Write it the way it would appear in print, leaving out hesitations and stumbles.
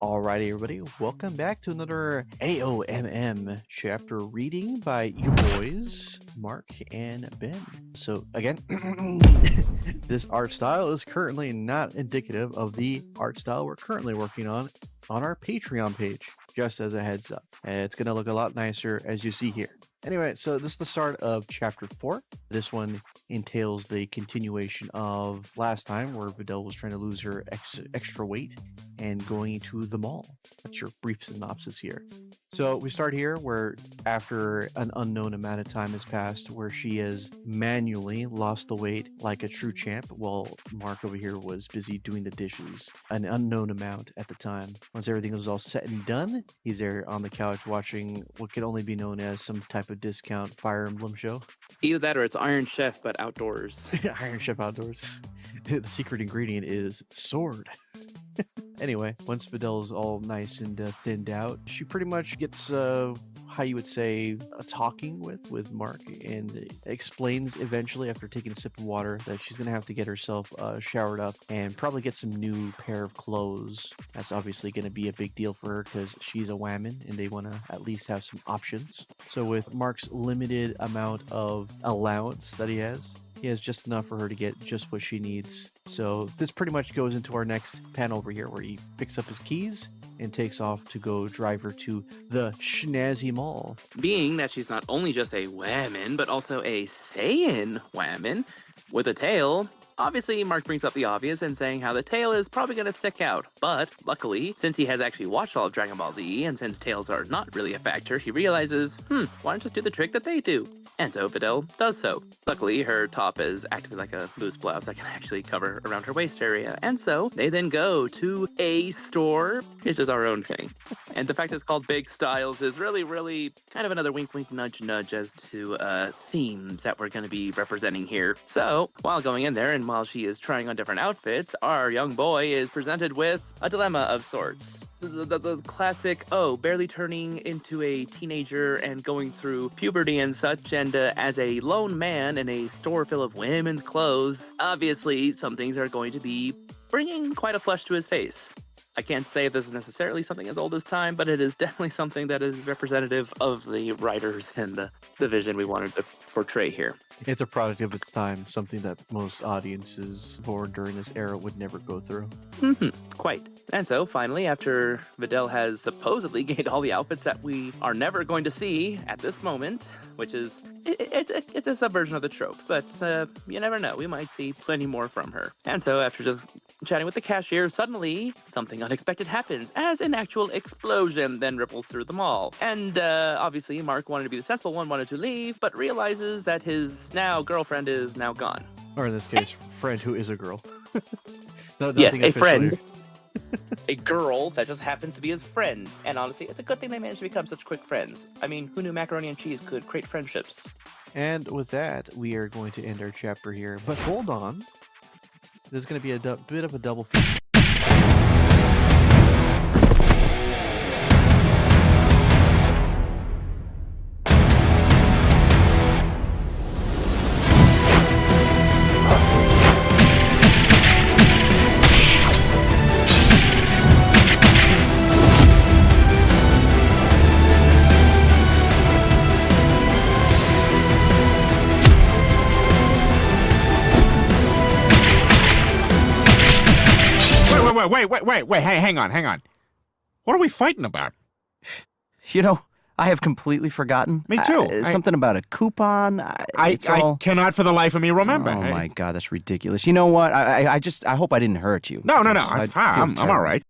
Alrighty, everybody, welcome back to another Aomm chapter reading by you boys, Mark and Ben. So, again, this art style is currently not indicative of the art style we're currently working on our Patreon page, just as a heads up. It's going to look a lot nicer as you see here. Anyway, so this is the start of chapter 4. This one entails the continuation of last time where Videl was trying to lose her extra weight and going to the mall. That's your brief synopsis here. So we start here where after an unknown amount of time has passed where she has manually lost the weight like a true champ while Mark over here was busy doing the dishes, an unknown amount at the time. Once everything was all set and done, he's there on the couch watching what could only be known as some type of discount Fire Emblem show. Either that or it's Iron Chef, but outdoors. Iron Chef outdoors. The secret ingredient is sword. Anyway, once Videl's all nice and thinned out, she pretty much gets, how you would say, a talking with Mark and explains eventually after taking a sip of water that she's going to have to get herself showered up and probably get some new pair of clothes. That's obviously going to be a big deal for her because she's a woman and they want to at least have some options. So with Mark's limited amount of allowance that he has just enough for her to get just what she needs. So this pretty much goes into our next panel over here where he picks up his keys and takes off to go drive her to the Schnazzy Mall. Being that she's not only just a woman, but also a Saiyan woman with a tail. Obviously, Mark brings up the obvious and saying how the tail is probably going to stick out. But luckily, since he has actually watched all of Dragon Ball Z, and since tails are not really a factor, he realizes, why not just do the trick that they do? And so Videl does so. Luckily, her top is acting like a loose blouse that can actually cover around her waist area. And so they then go to a store. It's just our own thing. And the fact it's called Big Styles is really kind of another wink, nudge as to themes that we're going to be representing here. So while going in there and while she is trying on different outfits, our young boy is presented with a dilemma of sorts. The classic, barely turning into a teenager and going through puberty and such, and as a lone man in a store full of women's clothes, obviously some things are going to be bringing quite a flush to his face. I can't say if this is necessarily something as old as time, but it is definitely something that is representative of the writers and the vision we wanted to portray here. It's a product of its time, something that most audiences born during this era would never go through. Quite. And so, finally, after Videl has supposedly gained all the outfits that we are never going to see at this moment, which is, it's a subversion of the trope, but you never know, we might see plenty more from her. And so, after just chatting with the cashier, suddenly, something unexpected happens, as an actual explosion then ripples through the mall. And obviously, Mark wanted to be the sensible one, wanted to leave, but realizes that his now girlfriend is now gone. Or in this case, friend who is a girl. Yes, a friend. A girl that just happens to be his friend. And honestly, it's a good thing they managed to become such quick friends. I mean, who knew macaroni and cheese could create friendships? And with that, we are going to end our chapter here. But hold on. This is going to be a bit of a double feature. Wait, hey, hang on. What are we fighting about? You know, I have completely forgotten. Me too. Something about a coupon. I cannot for the life of me remember. Oh, my God, that's ridiculous. You know what? I hope I didn't hurt you. No. I'm all right.